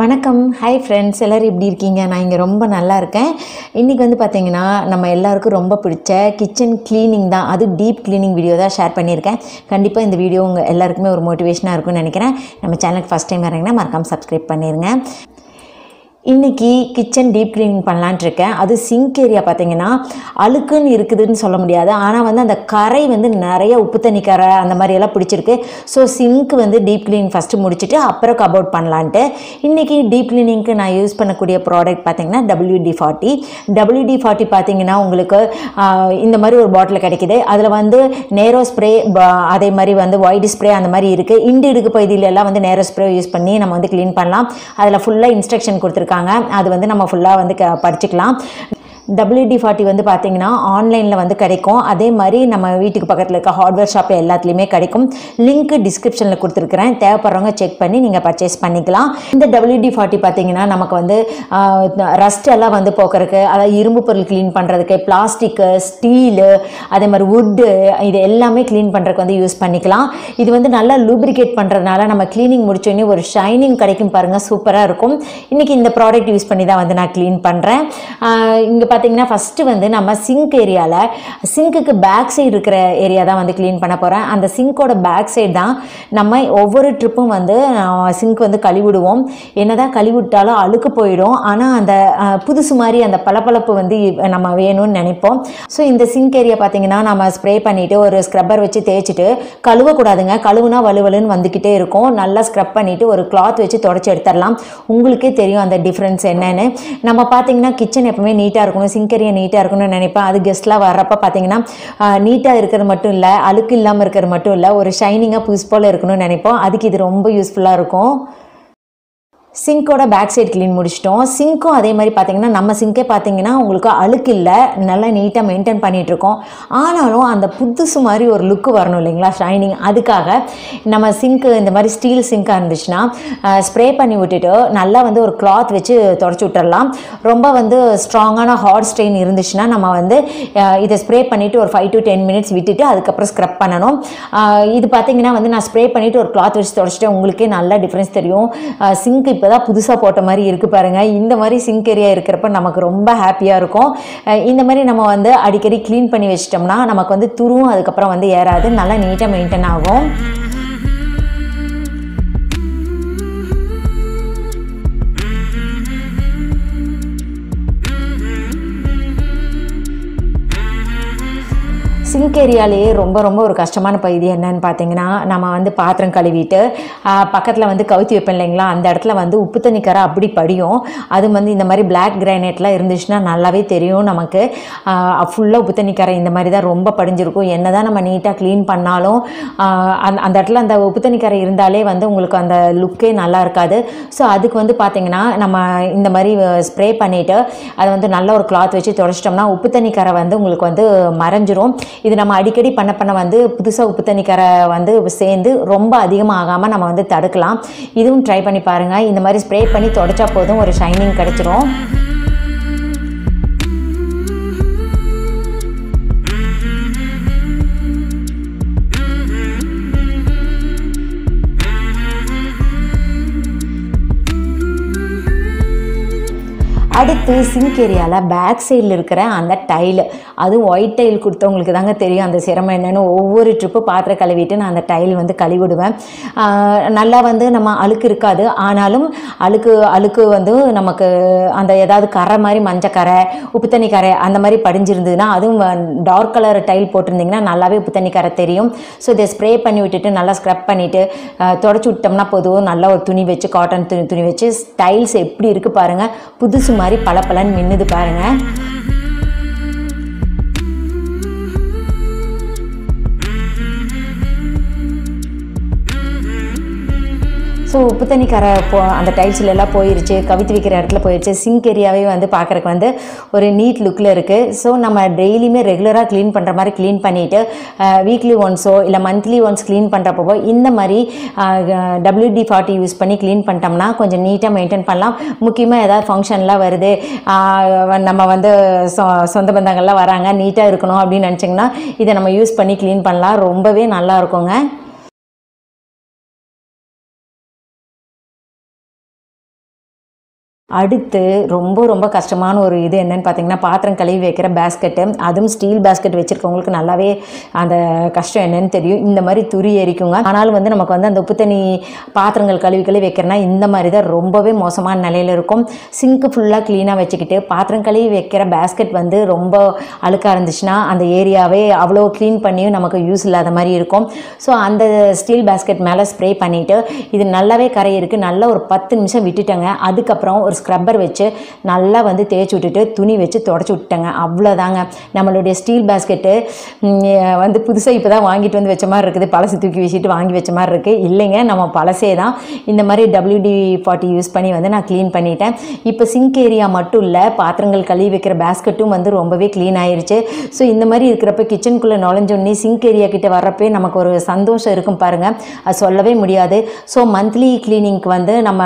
வணக்கம். Hi friends, எல்லோரும் எப்படி இருக்கீங்க? நான் இங்கே ரொம்ப நல்லா இருக்கேன். இன்றைக்கி வந்து பார்த்திங்கன்னா நம்ம எல்லாருக்கும் ரொம்ப பிடிச்ச கிச்சன் க்ளீனிங் தான், அது டீப் க்ளீனிங் வீடியோ தான் ஷேர் பண்ணியிருக்கேன். கண்டிப்பாக இந்த வீடியோ உங்கள் எல்லாருக்குமே ஒரு மோட்டிவேஷனாக இருக்கும்னு நினைக்கிறேன். நம்ம சேனலுக்கு ஃபஸ்ட் டைம் வரீங்கன்னா மறக்காமல் சப்ஸ்கிரைப் பண்ணிடுங்க. இன்றைக்கி கிச்சன் டீப் க்ளீனிங் பண்ணலான்ட்டு இருக்கேன். அது சிங்க் ஏரியா பார்த்திங்கன்னா அழுக்குன்னு இருக்குதுன்னு சொல்ல முடியாது, ஆனால் வந்து அந்த கரை வந்து நிறைய உப்பு தண்ணி கரை அந்த மாதிரியெல்லாம் பிடிச்சிருக்கு. ஸோ சிங்க் வந்து டீப் க்ளீனிங் ஃபஸ்ட்டு முடிச்சுட்டு அப்புறம் கபோர்ட் பண்ணலான்ட்டு. இன்றைக்கி டீப் க்ளீனிங்க்கு நான் யூஸ் பண்ணக்கூடிய ப்ராடக்ட் பார்த்திங்கன்னா WD-40. WD-40 பார்த்திங்கன்னா உங்களுக்கு இந்த மாதிரி ஒரு பாட்டில் கிடைக்கிது. அதில் வந்து நேரோ ஸ்ப்ரே, அதே மாதிரி வந்து ஒயிட் ஸ்ப்ரே அந்த மாதிரி இருக்குது. இண்டு இடுக்கு பகுதியிலெல்லாம் வந்து நேரோ ஸ்ப்ரே யூஸ் பண்ணி நம்ம வந்து க்ளீன் பண்ணலாம். அதில் ஃபுல்லாக இன்ஸ்ட்ரக்ஷன் கொடுத்துருக்காங்க. அது வந்து நம்ம ஃபுல்லாக வந்து படிச்சுக்கலாம். WD-40 வந்து பார்த்திங்கன்னா ஆன்லைனில் வந்து கிடைக்கும். அதே மாதிரி நம்ம வீட்டுக்கு பக்கத்தில் இருக்க ஹார்ட்வேர் ஷாப் எல்லாத்துலேயுமே கிடைக்கும். லிங்க்கு டிஸ்கிரிப்ஷனில் கொடுத்துருக்குறேன். தேவைப்படுறவங்க செக் பண்ணி நீங்கள் பர்ச்சேஸ் பண்ணிக்கலாம். இந்த WD-40 பார்த்திங்கன்னா நமக்கு வந்து ரஸ்ட் எல்லாம் வந்து போக்குறதுக்கு, அதாவது இரும்பு பொருள் க்ளீன் பண்ணுறதுக்கு, பிளாஸ்டிக்கு, ஸ்டீலு, அதே மாதிரி வுட்டு, இது எல்லாமே க்ளீன் பண்ணுறதுக்கு வந்து யூஸ் பண்ணிக்கலாம். இது வந்து நல்லா லூப்ரிகேட் பண்ணுறதுனால நம்ம க்ளீனிங் முடிச்சோடனே ஒரு ஷைனிங் கிடைக்கும் பாருங்கள், சூப்பராக இருக்கும். இன்றைக்கி இந்த ப்ராடக்ட் யூஸ் பண்ணி தான் வந்து நான் க்ளீன் பண்ணுறேன். இங்கே பார்த்தீங்கன்னா ஃபஸ்ட்டு வந்து நம்ம சிங்க் ஏரியாவில், சிங்க்குக்கு பேக் சைடு இருக்கிற ஏரியா தான் வந்து க்ளீன் பண்ண போகிறேன். அந்த சிங்க்கோட பேக் சைடு தான் நம்ம ஒவ்வொரு ட்ரிப்பும் வந்து சிங்க் வந்து கழுவிடுவோம். என்னதான் கழுவிட்டாலும் அழுக்கு போயிடும், ஆனால் அந்த புதுசு மாதிரி அந்த பளபளப்பு வந்து நம்ம வேணும்னு நினைப்போம். ஸோ இந்த சிங்க் ஏரியா பார்த்தீங்கன்னா நம்ம ஸ்ப்ரே பண்ணிவிட்டு ஒரு ஸ்க்ரப்பர் வச்சு தேய்ச்சிட்டு, கழுவக்கூடாதுங்க, கழுவுனா வலுவலுன்னு வந்துக்கிட்டே இருக்கும். நல்லா ஸ்க்ரப் பண்ணிவிட்டு ஒரு கிளாத் வச்சு தொடச்சி எடுத்துடலாம். உங்களுக்கே தெரியும் அந்த டிஃப்ரென்ஸ் என்னன்னு. நம்ம பார்த்தீங்கன்னா கிச்சன் எப்பவுமே நீட்டாக இருக்கணும், சிங்க் ஏரியா நீட்டாக இருக்கணும்னு நினைப்பேன். அது கெஸ்ட்லாம் வர்றப்ப பார்த்தீங்கன்னா நீட்டாக இருக்கிறது மட்டும் இல்லை, அழுக்கு இல்லாமல் இருக்கிறது மட்டும் இல்லை, ஒரு ஷைனிங்காக புதுசு போல் இருக்கணும்னு நினைப்போம். அதுக்கு இது ரொம்ப யூஸ்ஃபுல்லாக இருக்கும். சிங்க்கோட பேக் சைடு க்ளீன் முடிச்சிட்டோம். சிங்க்கும் அதே மாதிரி பார்த்தீங்கன்னா நம்ம சிங்கே பார்த்தீங்கன்னா உங்களுக்கு அழுக்கு இல்லை, நல்லா நீட்டாக மெயின்டைன் பண்ணிகிட்ருக்கோம். ஆனாலும் அந்த புதுசு மாதிரி ஒரு லுக்கு வரணும் இல்லைங்களா, ஷைனிங். அதுக்காக நம்ம சிங்க்கு இந்த மாதிரி ஸ்டீல் சிங்காக இருந்துச்சுன்னா ஸ்ப்ரே பண்ணி விட்டுட்டு நல்லா வந்து ஒரு கிளாத் வச்சு தொடச்சி விட்டுடலாம். ரொம்ப வந்து ஸ்ட்ராங்கான ஹார்ட் ஸ்ட்ரெயின் இருந்துச்சுன்னா நம்ம வந்து இதை ஸ்ப்ரே பண்ணிவிட்டு ஒரு 5 to 10 minutes விட்டுட்டு அதுக்கப்புறம் ஸ்க்ரப் பண்ணணும். இது பார்த்தீங்கன்னா வந்து நான் ஸ்ப்ரே பண்ணிவிட்டு ஒரு கிளாத் வச்சு தொடச்சிட்டு உங்களுக்கே நல்லா டிஃப்ரென்ஸ் தெரியும். சிங்க் இப்போ தான் புதுசாக போட்ட மாதிரி இருக்குது பாருங்கள். இந்த மாதிரி சிங்க் ஏரியா இருக்கிறப்ப நமக்கு ரொம்ப ஹாப்பியாக இருக்கும். இந்த மாதிரி நம்ம வந்து அடிக்கடி க்ளீன் பண்ணி வச்சிட்டோம்னா நமக்கு வந்து துருவும் அதுக்கப்புறம் வந்து ஏறாது, நல்லா நீட்டாக மெயின்டைன் ஆகும். சிங்க் ஏரியாலேயே ரொம்ப ரொம்ப ஒரு கஷ்டமான பகுதி என்னன்னு பார்த்தீங்கன்னா, நம்ம வந்து பாத்திரம் கழுவிட்டு பக்கத்தில் வந்து கவுத்தி வைப்பேன் இல்லைங்களா, அந்த இடத்துல வந்து உப்பு தண்ணி கரை அப்படி படியும். அது வந்து இந்த மாதிரி பிளாக் கிரானைட்லாம் இருந்துச்சுன்னா நல்லாவே தெரியும் நமக்கு. ஃபுல்லாக உப்பு தண்ணி கரை இந்த மாதிரி தான் ரொம்ப படிஞ்சிருக்கும். என்ன தான் நம்ம நீட்டாக க்ளீன் பண்ணாலும் அந்த இடத்துல அந்த உப்பு தண்ணி கரை இருந்தாலே வந்து உங்களுக்கு அந்த லுக்கே நல்லா இருக்காது. ஸோ அதுக்கு வந்து பார்த்திங்கன்னா நம்ம இந்த மாதிரி ஸ்ப்ரே பண்ணிவிட்டு அதை வந்து நல்ல ஒரு கிளாத் வச்சு தொடச்சிட்டோம்னா உப்பு தண்ணி கரை வந்து உங்களுக்கு வந்து மறைஞ்சிரும். இது நம்ம அடிக்கடி பண்ண வந்து புதுசாக உப்பு தண்ணி கரை வந்து சேர்ந்து ரொம்ப அதிகமாக ஆகாமல் நம்ம வந்து தடுக்கலாம். இதுவும் ட்ரை பண்ணி பாருங்கள். இந்த மாதிரி ஸ்ப்ரே பண்ணி தொடச்சா போதும், ஒரு ஷைனிங் கிடச்சிரும். அடுத்து சிங்க் ஏரியாவில் பேக் சைடில் இருக்கிற அந்த டைலு, அதுவும் ஒயிட் டைல் கொடுத்தவங்களுக்கு தாங்க தெரியும் அந்த சிரமம் என்னென்னு. ஒவ்வொரு ட்ரிப்பு பாத்திரம் கழுவிட்டு நான் அந்த டைல் வந்து கழுவிடுவேன். நல்லா வந்து நம்ம அழுக்கு இருக்காது, ஆனாலும் அழுக்கு வந்து நமக்கு அந்த ஏதாவது கரை மாதிரி மஞ்சள் கரை, உப்பு தண்ணி கரை அந்த மாதிரி படிஞ்சிருந்ததுன்னா, அதுவும் டார்க் கலர் டைல் போட்டிருந்திங்கன்னா நல்லாவே உப்பு தண்ணி கரை தெரியும். ஸோ இதை ஸ்ப்ரே பண்ணி விட்டுட்டு நல்லா ஸ்க்ரப் பண்ணிவிட்டு தொடச்சி விட்டோம்னா போதும். நல்லா ஒரு துணி வச்சு, காட்டன் துணி வச்சு டைல்ஸ் எப்படி இருக்குது பாருங்கள், புதுசு மாதிரி பளபளன்னு மின்னுது பாருங்கள். ஸோ உப்பு தண்ணி கரை அந்த டைல்ஸில் எல்லாம் போயிடுச்சு, கவித்து வைக்கிற இடத்துல போயிடுச்சு. சிங்க் ஏரியாவே வந்து பார்க்குறக்கு வந்து ஒரு நீட் லுக்கில் இருக்குது. ஸோ நம்ம டெய்லியுமே ரெகுலராக க்ளீன் பண்ணுற மாதிரி க்ளீன் பண்ணிவிட்டு வீக்லி ஒன்ஸோ இல்லை மந்த்லி ஒன்ஸ் க்ளீன் பண்ணுறப்போ இந்த மாதிரி WD-40 யூஸ் பண்ணி க்ளீன் பண்ணிட்டோம்னா கொஞ்சம் நீட்டாக மெயின்டைன் பண்ணலாம். முக்கியமாக ஏதாவது ஃபங்க்ஷன்லாம் வருது, நம்ம வந்து சொந்த பந்தங்கள்லாம் வராங்க, நீட்டாக இருக்கணும் அப்படின்னு நினச்சிங்கன்னா இதை நம்ம யூஸ் பண்ணி க்ளீன் பண்ணலாம். ரொம்பவே நல்லா இருக்குங்க. அடுத்து ரொம்ப கஷ்டமான ஒரு இது என்னன்னு பார்த்தீங்கன்னா, பாத்திரம் கழுவி வைக்கிற பேஸ்கெட்டு. அதுவும் ஸ்டீல் பேஸ்கெட் வச்சுருக்கவங்களுக்கு நல்லாவே அந்த கஷ்டம் என்னன்னு தெரியும். இந்த மாதிரி துரி எரிக்குங்க. ஆனாலும் வந்து நமக்கு வந்து அந்த உப்பு தண்ணி பாத்திரங்கள் கழுவி வைக்கிறனா இந்த மாதிரி தான் ரொம்பவே மோசமான நிலையில் இருக்கும். சிங்க்கு ஃபுல்லாக க்ளீனாக வச்சுக்கிட்டு பாத்திரம் கழுவி வைக்கிற பேஸ்கெட் வந்து ரொம்ப அழுக்காக இருந்துச்சுன்னா அந்த ஏரியாவே அவ்வளோ க்ளீன் பண்ணியும் நமக்கு யூஸ் இல்லாத மாதிரி இருக்கும். ஸோ அந்த ஸ்டீல் பேஸ்கெட் மேலே ஸ்ப்ரே பண்ணிவிட்டு இது நல்லாவே கரை இருக்குது. நல்லா ஒரு 10 நிமிஷம் விட்டுட்டேங்க. அதுக்கப்புறம் ஒரு ஸ்க்ரப்பர் வச்சு நல்லா வந்து தேய்ச்சி விட்டுட்டு துணி வச்சு தொடச்சி விட்டுட்டேங்க. அவ்வளோதாங்க. நம்மளுடைய ஸ்டீல் பேஸ்கெட்டு வந்து புதுசாக இப்போ தான் வாங்கிட்டு வந்து வச்ச மாதிரி இருக்குது. பழசு தூக்கி வச்சுட்டு வாங்கி வச்ச மாதிரி இருக்குது. இல்லைங்க, நம்ம பழசே தான். இந்த மாதிரி WD-40 யூஸ் பண்ணி வந்து நான் க்ளீன் பண்ணிட்டேன். இப்போ சிங்க் ஏரியா மட்டும் இல்லை, பாத்திரங்கள் கழுவி வைக்கிற பேஸ்கெட்டும் வந்து ரொம்பவே க்ளீன் ஆயிடுச்சு. ஸோ இந்த மாதிரி இருக்கிறப்ப கிச்சனுக்குள்ளே நுழைஞ்சோடனே சிங்க் ஏரியா கிட்ட வர்றப்பே நமக்கு ஒரு சந்தோஷம் இருக்கும் பாருங்கள். அது சொல்லவே முடியாது. ஸோ மந்த்லி க்ளீனிங்க்கு வந்து நம்ம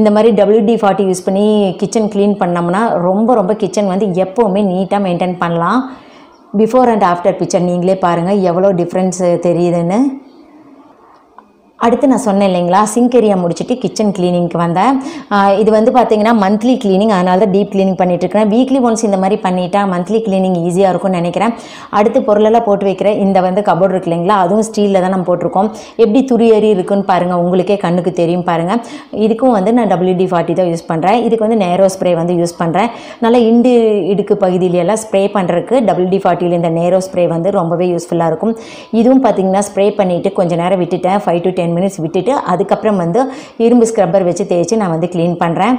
இந்த மாதிரி WD-40 யூஸ் பண்ணி கிச்சன் க்ளீன் பண்ணோம்னா ரொம்ப கிச்சன் வந்து எப்போவுமே நீட்டாக மெயின்டைன் பண்ணலாம். பிஃபோர் அண்ட் ஆஃப்டர் பிக்சர் நீங்களே பாருங்கள் எவ்வளோ டிஃப்ரென்ஸ் தெரியுதுன்னு. அடுத்து நான் சொன்னேன் இல்லைங்களா, சிங்க் ஏரியா முடிச்சுட்டு கிச்சன் க்ளீனிங்க்கு வந்தேன். இது வந்து பார்த்திங்கன்னா மந்த்லி க்ளீனிங், அதனால தான் டீப் க்ளீனிங் பண்ணிகிட்ருக்கேன். வீக்லி ஒன்ஸ் இந்த மாதிரி பண்ணிட்டா மந்த்லி க்ளீனிங் ஈஸியாக இருக்கும்னு நினைக்கிறேன். அடுத்து பொருளெல்லாம் போட்டு வைக்கிற இந்த வந்து கபோர்டு இருக்கு இல்லைங்களா, அதுவும் ஸ்டீலில் தான் நம்ம போட்டிருக்கோம். எப்படி துரி ஏறி இருக்குன்னு பாருங்கள், உங்களுக்கே கண்ணுக்கு தெரியும் பாருங்கள். இதுக்கும் வந்து நான் WD-40 தான் யூஸ் பண்ணுறேன். இதுக்கு வந்து நேரோ ஸ்ப்ரே வந்து யூஸ் பண்ணுறேன். நல்லா இடுக்கு பகுதியிலெல்லாம் ஸ்ப்ரே பண்ணுறதுக்கு WD-40 இந்த நேரோ ஸ்ப்ரே வந்து ரொம்பவே யூஸ்ஃபுல்லாக இருக்கும். இதுவும் பார்த்திங்கன்னா ஸ்ப்ரே பண்ணிவிட்டு கொஞ்சம் நேரம் விட்டுட்டேன், 5 to 10 minutes விட்டுட்டு அதுக்கப்புறம் வந்து இரும்பு ஸ்க்ரப்பர் வச்சு தேய்ச்சி நான் வந்து க்ளீன் பண்ணுறேன்.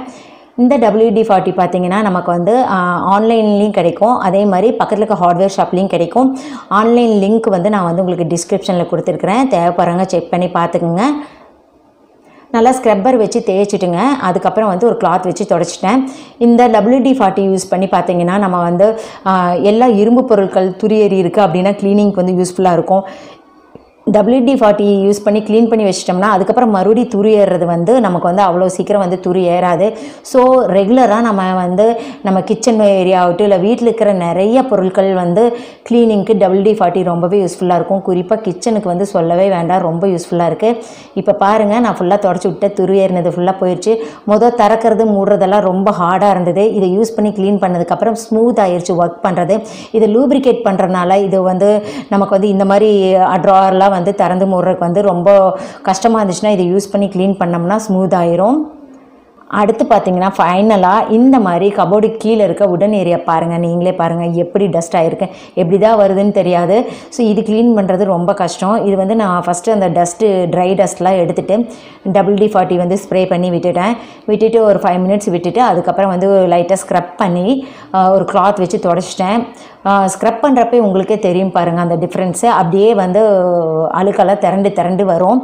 இந்த WD-40 பார்த்திங்கன்னா நமக்கு வந்து ஆன்லைன்லேயும் கிடைக்கும், அதே மாதிரி பக்கத்தில் இருக்க ஹார்ட்வேர் ஷாப்லேயும் கிடைக்கும். ஆன்லைன் லிங்க் வந்து நான் வந்து உங்களுக்கு டிஸ்கிரிப்ஷனில் கொடுத்துருக்குறேன், தேவைப்படுறவங்க செக் பண்ணி பார்த்துக்குங்க. நல்லா ஸ்க்ரப்பர் வச்சு தேய்ச்சிட்டுங்க. அதுக்கப்புறம் வந்து ஒரு கிளாத் வச்சு தொடச்சிட்டேன். இந்த WD-40 யூஸ் பண்ணி பார்த்திங்கன்னா நம்ம வந்து எல்லா இரும்பு பொருட்கள் துரி ஏறி இருக்குது அப்படின்னா க்ளீனிங்க்கு வந்து யூஸ்ஃபுல்லாக இருக்கும். WD-40 யூஸ் பண்ணி க்ளீன் பண்ணி வச்சிட்டோம்னா அதுக்கப்புறம் மறுபடியும் துரி ஏறுறது வந்து நமக்கு வந்து அவ்வளோ சீக்கிரம் வந்து துரி ஏறாது. ஸோ ரெகுலராக நம்ம வந்து நம்ம கிச்சன் ஏரியாவட்டும் இல்லை வீட்டில் இருக்கிற நிறைய பொருட்கள் வந்து க்ளீனிங்க்கு WD-40 ரொம்பவே யூஸ்ஃபுல்லாக இருக்கும். குறிப்பாக கிச்சனுக்கு வந்து சொல்லவே வேண்டாம், ரொம்ப யூஸ்ஃபுல்லாக இருக்குது. இப்போ பாருங்கள், நான் ஃபுல்லாக தொடச்சி விட்டு துரி ஏறினது ஃபுல்லாக போயிடுச்சு. திறக்கிறது மூடுறதெல்லாம் ரொம்ப ஹார்டாக இருந்தது. இதை யூஸ் பண்ணி க்ளீன் பண்ணதுக்கப்புறம் ஸ்மூத் ஆயிடுச்சு ஒர்க் பண்ணுறது. இதை லூப்ரிகேட் பண்ணுறதுனால இது வந்து நமக்கு வந்து இந்த மாதிரி ட்ராயர்லாம் வந்து திறந்து மூடுறதுக்கு வந்து ரொம்ப கஷ்டமாக இருந்துச்சுன்னா இதை யூஸ் பண்ணி க்ளீன் பண்ணோம்னா ஸ்மூத் ஆயிரும். அடுத்து பார்த்திங்கன்னா ஃபைனலாக இந்த மாதிரி கபோர்டு கீழே இருக்க உடன் ஏரியா பாருங்கள், நீங்களே பாருங்கள் எப்படி டஸ்ட் ஆகிருக்கு. எப்படி தான் வருதுன்னு தெரியாது. ஸோ இது க்ளீன் பண்ணுறது ரொம்ப கஷ்டம். இது வந்து நான் ஃபஸ்ட்டு அந்த ட்ரை டஸ்ட்லாம் எடுத்துகிட்டு WD-40 வந்து ஸ்ப்ரே பண்ணி விட்டுட்டு ஒரு 5 minutes விட்டுட்டு அதுக்கப்புறம் வந்து லைட்டாக ஸ்க்ரப் பண்ணி ஒரு கிளாத் வச்சு தொடச்சிட்டேன். ஸ்க்ரப் பண்ணுறப்பே உங்களுக்கே தெரியும் பாருங்கள் அந்த டிஃப்ரென்ஸு. அப்படியே வந்து அழுக்கெல்லாம் திரண்டு வரும்.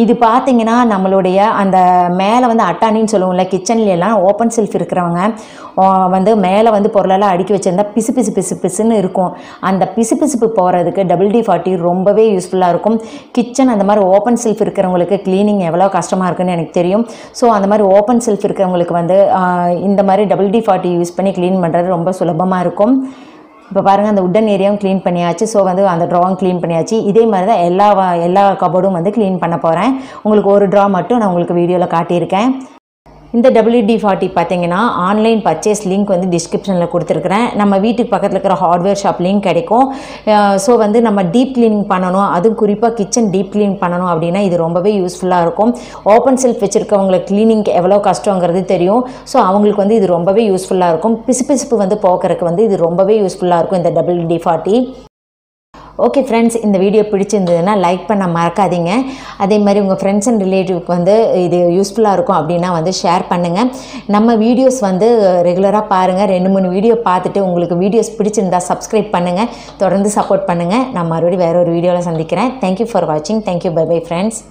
இது பார்த்திங்கன்னா நம்மளுடைய அந்த மேலே வந்து அட்டானின்னு சொல்லுவோம்ல, கிச்சன்லாம் ஓப்பன் செல்ஃப் இருக்கிறவங்க வந்து மேலே வந்து பொருளெல்லாம் அடுக்கி வச்சுருந்தா பிசுன்னு இருக்கும். அந்த பிசுப்பு போகிறதுக்கு WD-40 ரொம்பவே யூஸ்ஃபுல்லாக இருக்கும். கிச்சன் அந்த மாதிரி ஓப்பன் செல்ஃப் இருக்கிறவங்களுக்கு க்ளீனிங் எவ்வளோ கஷ்டமாக இருக்குன்னு எனக்கு தெரியும். ஸோ அந்த மாதிரி ஓப்பன் செல்ஃப் இருக்கிறவங்களுக்கு வந்து இந்த மாதிரி WD-40 யூஸ் பண்ணி க்ளீன் பண்ணுறது ரொம்ப சுலபமாக இருக்கும். இப்போ பாருங்கள், அந்த உட்டன் ஏரியாவும் க்ளீன் பண்ணியாச்சு. ஸோ வந்து அந்த ட்ராவும் க்ளீன் பண்ணியாச்சு. இதே மாதிரி தான் எல்லா கபோர்டும் வந்து க்ளீன் பண்ண போகிறேன். உங்களுக்கு ஒரு ட்ரா மட்டும் நான் உங்களுக்கு வீடியோவில் காட்டியிருக்கேன். இந்த WD-40 பார்த்தீங்கன்னா ஆன்லைன் பர்ச்சேஸ் லிங்க் வந்து டிஸ்கிரிப்ஷனில் கொடுத்துருக்குறேன். நம்ம வீட்டுக்கு பக்கத்தில் இருக்கிற ஹார்ட்வேர் ஷாப்லேயும் கிடைக்கும். ஸோ வந்து நம்ம டீப் க்ளீனிங் பண்ணணும், அதுவும் குறிப்பாக கிச்சன் டீப் க்ளீன் பண்ணணும் அப்படின்னா இது ரொம்பவே யூஸ்ஃபுல்லாக இருக்கும். ஓப்பன் செல்ஃப் வச்சுருக்கவங்களுக்கு க்ளீனிங்க்கு எவ்வளோ கஷ்டங்கிறது தெரியும். ஸோ அவங்களுக்கு வந்து இது ரொம்பவே யூஸ்ஃபுல்லாக இருக்கும். பிசுப்பு வந்து போக்குறதுக்கு வந்து இது ரொம்பவே யூஸ்ஃபுல்லாக இருக்கும் இந்த WD-40. ஓகே ஃப்ரெண்ட்ஸ், இந்த வீடியோ பிடிச்சிருந்ததுன்னா லைக் பண்ண மறக்காதீங்க. அதே மாதிரி உங்கள் ஃப்ரெண்ட்ஸ் அண்ட் ரிலேட்டிவ்க்கு வந்து இது யூஸ்ஃபுல்லாக இருக்கும் அப்படின்னா வந்து ஷேர் பண்ணுங்கள். நம்ம வீடியோஸ் வந்து ரெகுலராக பாருங்கள். 2-3 வீடியோ பார்த்துட்டு உங்களுக்கு வீடியோஸ் பிடிச்சிருந்தா சப்ஸ்கிரைப் பண்ணுங்கள், தொடர்ந்து சப்போர்ட் பண்ணுங்கள். நான் மறுபடியும் வேறு ஒரு வீடியோவில் சந்திக்கிறேன். தேங்க்யூ ஃபார் வாட்சிங். தேங்க்யூ. Bye bye friends.